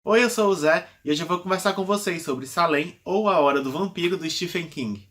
Oi, eu sou o Zé e hoje eu vou conversar com vocês sobre Salem ou A Hora do Vampiro do Stephen King.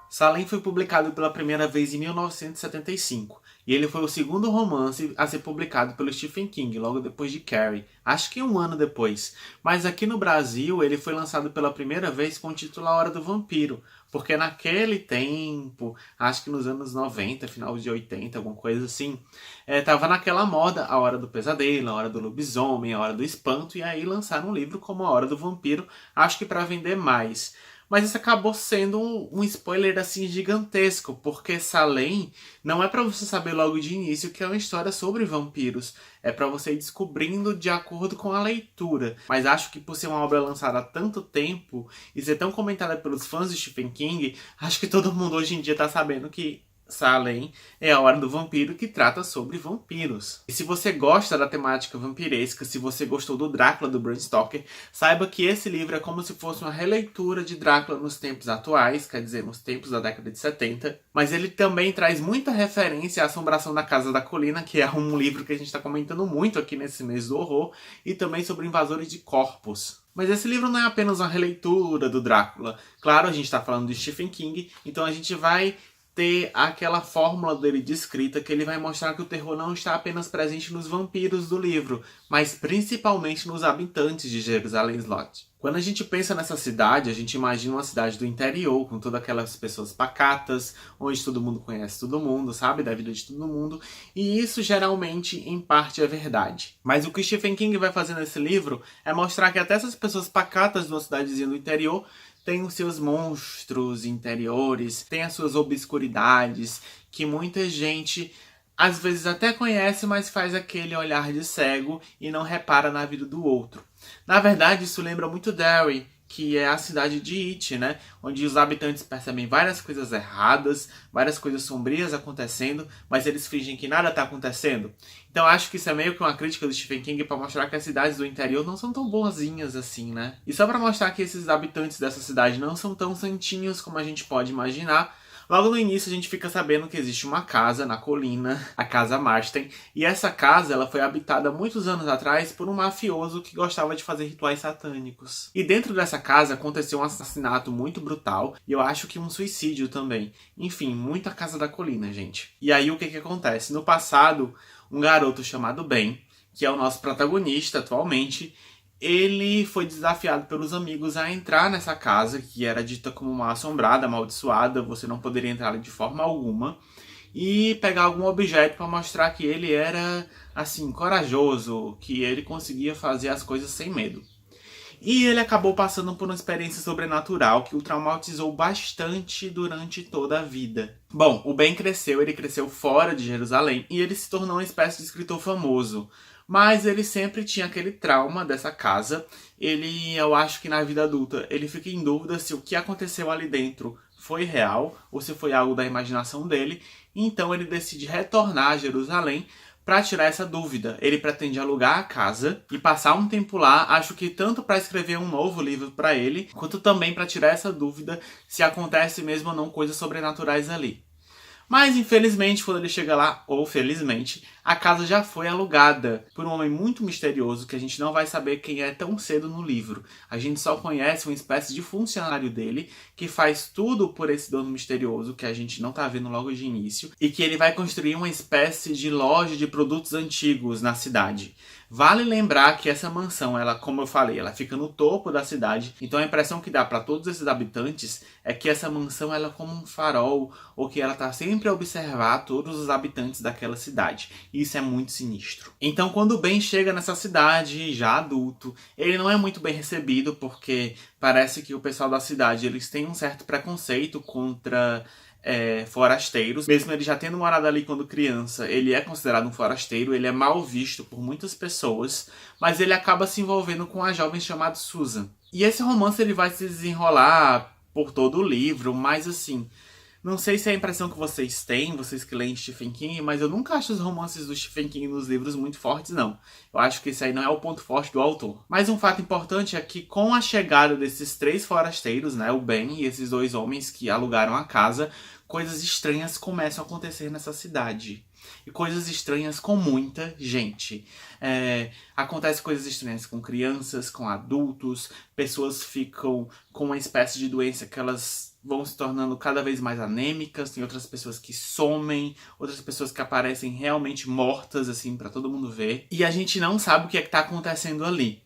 Salem foi publicado pela primeira vez em 1975 e ele foi o segundo romance a ser publicado pelo Stephen King, logo depois de Carrie, acho que um ano depois. Mas aqui no Brasil ele foi lançado pela primeira vez com o título A Hora do Vampiro, porque naquele tempo, acho que nos anos 90, final de 80, alguma coisa assim, tava naquela moda A Hora do Pesadelo, A Hora do Lobisomem, A Hora do Espanto, e aí lançaram um livro como A Hora do Vampiro, acho que para vender mais. Mas isso acabou sendo um spoiler assim gigantesco, porque Salem não é pra você saber logo de início que é uma história sobre vampiros. É pra você ir descobrindo de acordo com a leitura. Mas acho que por ser uma obra lançada há tanto tempo e ser tão comentada pelos fãs de Stephen King, acho que todo mundo hoje em dia tá sabendo que Salem é A Hora do Vampiro, que trata sobre vampiros. E se você gosta da temática vampiresca, se você gostou do Drácula do Bram Stoker, saiba que esse livro é como se fosse uma releitura de Drácula nos tempos atuais, quer dizer, nos tempos da década de 70. Mas ele também traz muita referência à Assombração da Casa da Colina, que é um livro que a gente está comentando muito aqui nesse mês do horror, e também sobre invasores de corpos. Mas esse livro não é apenas uma releitura do Drácula. Claro, a gente está falando de Stephen King, então a gente vai ter aquela fórmula dele de escrita que ele vai mostrar que o terror não está apenas presente nos vampiros do livro, mas principalmente nos habitantes de Jerusalém Slot. Quando a gente pensa nessa cidade, a gente imagina uma cidade do interior, com todas aquelas pessoas pacatas, onde todo mundo conhece todo mundo, sabe, da vida de todo mundo, e isso geralmente, em parte, é verdade. Mas o que Stephen King vai fazer nesse livro é mostrar que até essas pessoas pacatas de uma cidadezinha do interior tem os seus monstros interiores, tem as suas obscuridades, que muita gente às vezes até conhece, mas faz aquele olhar de cego e não repara na vida do outro. Na verdade, isso lembra muito Derry, que é a cidade de It, né? Onde os habitantes percebem várias coisas erradas, várias coisas sombrias acontecendo, mas eles fingem que nada está acontecendo. Então acho que isso é meio que uma crítica do Stephen King para mostrar que as cidades do interior não são tão boazinhas assim, né? E só para mostrar que esses habitantes dessa cidade não são tão santinhos como a gente pode imaginar, logo no início a gente fica sabendo que existe uma casa na colina, a Casa Marston, e essa casa ela foi habitada muitos anos atrás por um mafioso que gostava de fazer rituais satânicos. E dentro dessa casa aconteceu um assassinato muito brutal, e eu acho que um suicídio também. Enfim, muita Casa da Colina, gente. E aí o que acontece? No passado, um garoto chamado Ben, que é o nosso protagonista atualmente, ele foi desafiado pelos amigos a entrar nessa casa, que era dita como uma assombrada, amaldiçoada, você não poderia entrar de forma alguma, e pegar algum objeto para mostrar que ele era, assim, corajoso, que ele conseguia fazer as coisas sem medo. E ele acabou passando por uma experiência sobrenatural que o traumatizou bastante durante toda a vida. Bom, o Ben cresceu, ele cresceu fora de Jerusalém e ele se tornou uma espécie de escritor famoso. Mas ele sempre tinha aquele trauma dessa casa. Eu acho que na vida adulta, ele fica em dúvida se o que aconteceu ali dentro foi real ou se foi algo da imaginação dele. Então ele decide retornar a Jerusalém para tirar essa dúvida. Ele pretende alugar a casa e passar um tempo lá, acho que tanto para escrever um novo livro para ele, quanto também para tirar essa dúvida se acontece mesmo ou não coisas sobrenaturais ali. Mas infelizmente, quando ele chega lá, ou felizmente, a casa já foi alugada por um homem muito misterioso que a gente não vai saber quem é tão cedo no livro. A gente só conhece uma espécie de funcionário dele que faz tudo por esse dono misterioso que a gente não tá vendo logo de início e que ele vai construir uma espécie de loja de produtos antigos na cidade. Vale lembrar que essa mansão, ela, como eu falei, ela fica no topo da cidade, então a impressão que dá para todos esses habitantes é que essa mansão ela é como um farol, ou que ela tá sempre a observar todos os habitantes daquela cidade. E isso é muito sinistro. Então quando o Ben chega nessa cidade, já adulto, ele não é muito bem recebido, porque parece que o pessoal da cidade eles têm um certo preconceito contra forasteiros. Mesmo ele já tendo morado ali quando criança, ele é considerado um forasteiro, ele é mal visto por muitas pessoas, mas ele acaba se envolvendo com uma jovem chamada Susan. E esse romance ele vai se desenrolar por todo o livro, mas assim, Não sei se é a impressão que vocês têm, vocês que leem Stephen King, mas eu nunca acho os romances do Stephen King nos livros muito fortes, não. Eu acho que esse aí não é o ponto forte do autor. Mas um fato importante é que com a chegada desses 3 forasteiros, né, o Ben e esses 2 homens que alugaram a casa, coisas estranhas começam a acontecer nessa cidade. E coisas estranhas com muita gente. Acontecem coisas estranhas com crianças, com adultos, pessoas ficam com uma espécie de doença que elas vão se tornando cada vez mais anêmicas, tem outras pessoas que somem, outras pessoas que aparecem realmente mortas, assim, pra todo mundo ver. E a gente não sabe o que é que tá acontecendo ali.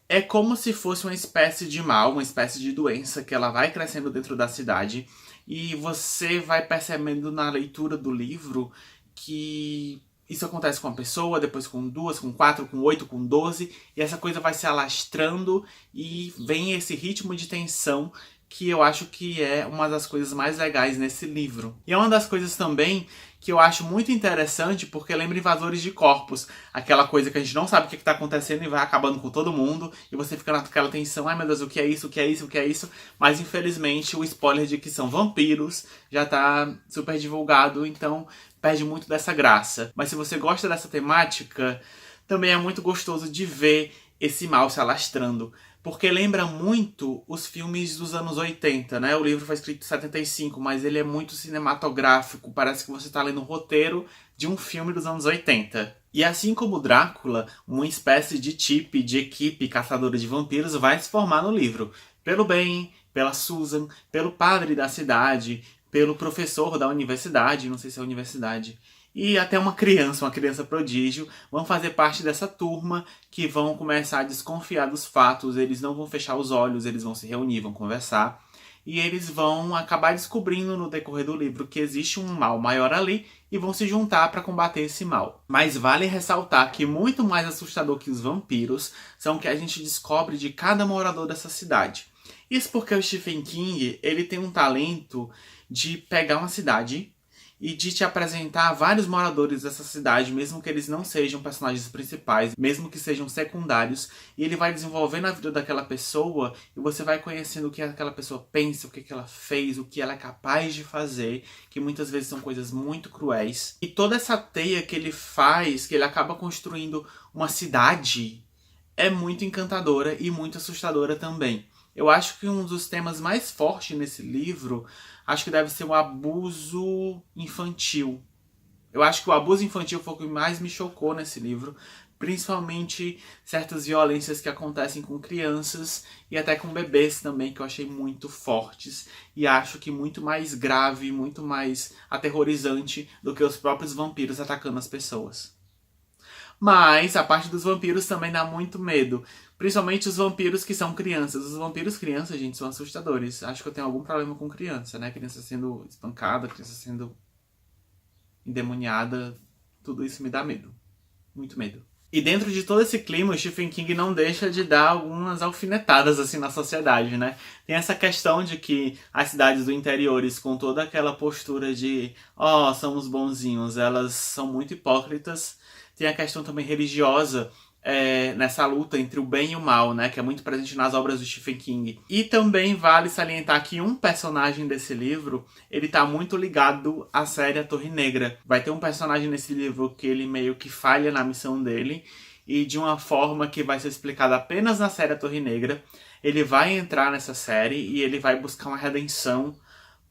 É como se fosse uma espécie de mal, uma espécie de doença que ela vai crescendo dentro da cidade e você vai percebendo na leitura do livro que isso acontece com uma pessoa, depois com 2, com 4, com 8, com 12, e essa coisa vai se alastrando e vem esse ritmo de tensão que eu acho que é uma das coisas mais legais nesse livro. E é uma das coisas também que eu acho muito interessante porque lembra Invasores de Corpos, aquela coisa que a gente não sabe o que está acontecendo e vai acabando com todo mundo, e você fica naquela tensão, ai meu Deus, o que é isso, o que é isso, o que é isso, mas infelizmente o spoiler de que são vampiros já tá super divulgado, então perde muito dessa graça. Mas se você gosta dessa temática, também é muito gostoso de ver esse mal se alastrando. Porque lembra muito os filmes dos anos 80, né? O livro foi escrito em 75, mas ele é muito cinematográfico. Parece que você está lendo o roteiro de um filme dos anos 80. E assim como Drácula, uma espécie de tipo de equipe caçadora de vampiros vai se formar no livro. Pelo Ben, pela Susan, pelo padre da cidade, pelo professor da universidade, não sei se é a universidade, e até uma criança prodígio, vão fazer parte dessa turma que vão começar a desconfiar dos fatos, eles não vão fechar os olhos, eles vão se reunir, vão conversar, e eles vão acabar descobrindo no decorrer do livro que existe um mal maior ali e vão se juntar para combater esse mal. Mas vale ressaltar que muito mais assustador que os vampiros são o que a gente descobre de cada morador dessa cidade. Isso porque o Stephen King, ele tem um talento de pegar uma cidade e de te apresentar vários moradores dessa cidade, mesmo que eles não sejam personagens principais, mesmo que sejam secundários, e ele vai desenvolvendo a vida daquela pessoa e você vai conhecendo o que aquela pessoa pensa, o que ela fez, o que ela é capaz de fazer, que muitas vezes são coisas muito cruéis. E toda essa teia que ele faz, que ele acaba construindo uma cidade, é muito encantadora e muito assustadora também. Eu acho que um dos temas mais fortes nesse livro, acho que deve ser o abuso infantil. Eu acho que o abuso infantil foi o que mais me chocou nesse livro, principalmente certas violências que acontecem com crianças e até com bebês também, que eu achei muito fortes e acho que muito mais grave, muito mais aterrorizante do que os próprios vampiros atacando as pessoas. Mas a parte dos vampiros também dá muito medo. Principalmente os vampiros que são crianças. Os vampiros crianças, gente, são assustadores. Acho que eu tenho algum problema com criança, né? Criança sendo espancada, criança sendo endemoniada. Tudo isso me dá medo. Muito medo. E dentro de todo esse clima, o Stephen King não deixa de dar algumas alfinetadas assim na sociedade, né? Tem essa questão de que as cidades do interior, com toda aquela postura de somos bonzinhos, elas são muito hipócritas. Tem a questão também religiosa nessa luta entre o bem e o mal, né? Que é muito presente nas obras do Stephen King. E também vale salientar que um personagem desse livro, ele tá muito ligado à série A Torre Negra. Vai ter um personagem nesse livro que ele meio que falha na missão dele, e de uma forma que vai ser explicada apenas na série A Torre Negra, ele vai entrar nessa série e ele vai buscar uma redenção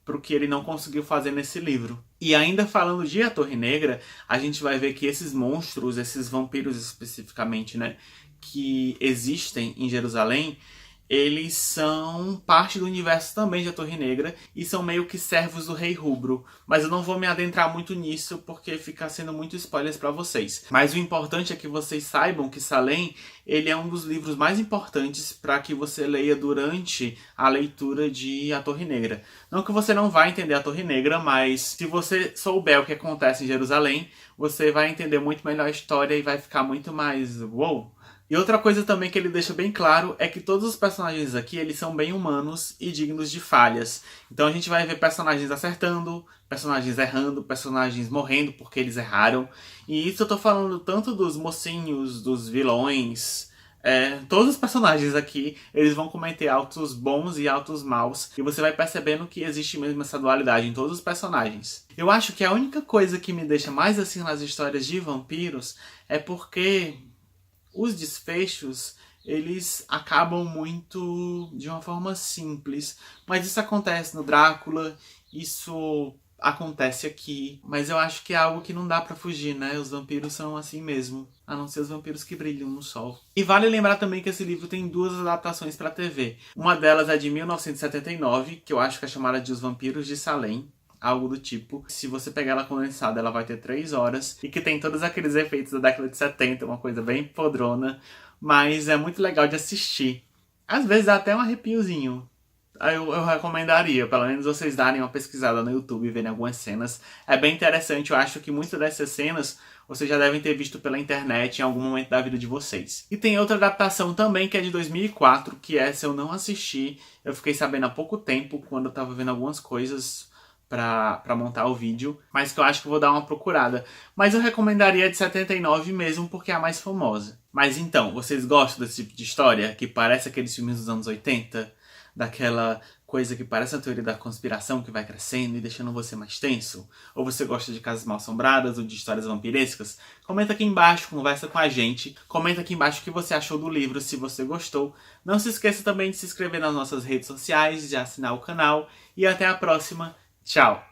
pro que ele não conseguiu fazer nesse livro. E ainda falando de A Torre Negra, a gente vai ver que esses monstros, esses vampiros especificamente, né, que existem em Jerusalém, eles são parte do universo também de A Torre Negra e são meio que servos do Rei Rubro. Mas eu não vou me adentrar muito nisso porque fica sendo muito spoilers para vocês. Mas o importante é que vocês saibam que Salem, ele é um dos livros mais importantes para que você leia durante a leitura de A Torre Negra. Não que você não vai entender A Torre Negra, mas se você souber o que acontece em Jerusalém, você vai entender muito melhor a história e vai ficar muito mais uou! E outra coisa também que ele deixa bem claro é que todos os personagens aqui, eles são bem humanos e dignos de falhas. Então a gente vai ver personagens acertando, personagens errando, personagens morrendo porque eles erraram. E isso eu tô falando tanto dos mocinhos, dos vilões, todos os personagens aqui, eles vão cometer atos bons e atos maus, e você vai percebendo que existe mesmo essa dualidade em todos os personagens. Eu acho que a única coisa que me deixa mais assim nas histórias de vampiros é porque os desfechos, eles acabam muito de uma forma simples. Mas isso acontece no Drácula, isso acontece aqui. Mas eu acho que é algo que não dá pra fugir, né? Os vampiros são assim mesmo. A não ser os vampiros que brilham no sol. E vale lembrar também que esse livro tem duas adaptações pra TV. Uma delas é de 1979, que eu acho que é chamada de Os Vampiros de Salem. Algo do tipo. Se você pegar ela condensada, ela vai ter 3 horas. E que tem todos aqueles efeitos da década de 70, uma coisa bem podrona. Mas é muito legal de assistir. Às vezes dá até um arrepiozinho. Eu recomendaria, pelo menos vocês darem uma pesquisada no YouTube e verem algumas cenas. É bem interessante, eu acho que muitas dessas cenas vocês já devem ter visto pela internet em algum momento da vida de vocês. E tem outra adaptação também que é de 2004, que essa eu não assisti. Eu fiquei sabendo há pouco tempo, quando eu tava vendo algumas coisas pra montar o vídeo, mas que eu acho que vou dar uma procurada. Mas eu recomendaria a de 79 mesmo, porque é a mais famosa. Mas então, vocês gostam desse tipo de história? Que parece aqueles filmes dos anos 80? Daquela coisa que parece a teoria da conspiração que vai crescendo e deixando você mais tenso? Ou você gosta de casas mal-assombradas ou de histórias vampirescas? Comenta aqui embaixo, conversa com a gente. Comenta aqui embaixo o que você achou do livro, se você gostou. Não se esqueça também de se inscrever nas nossas redes sociais, de assinar o canal. E até a próxima. Tchau!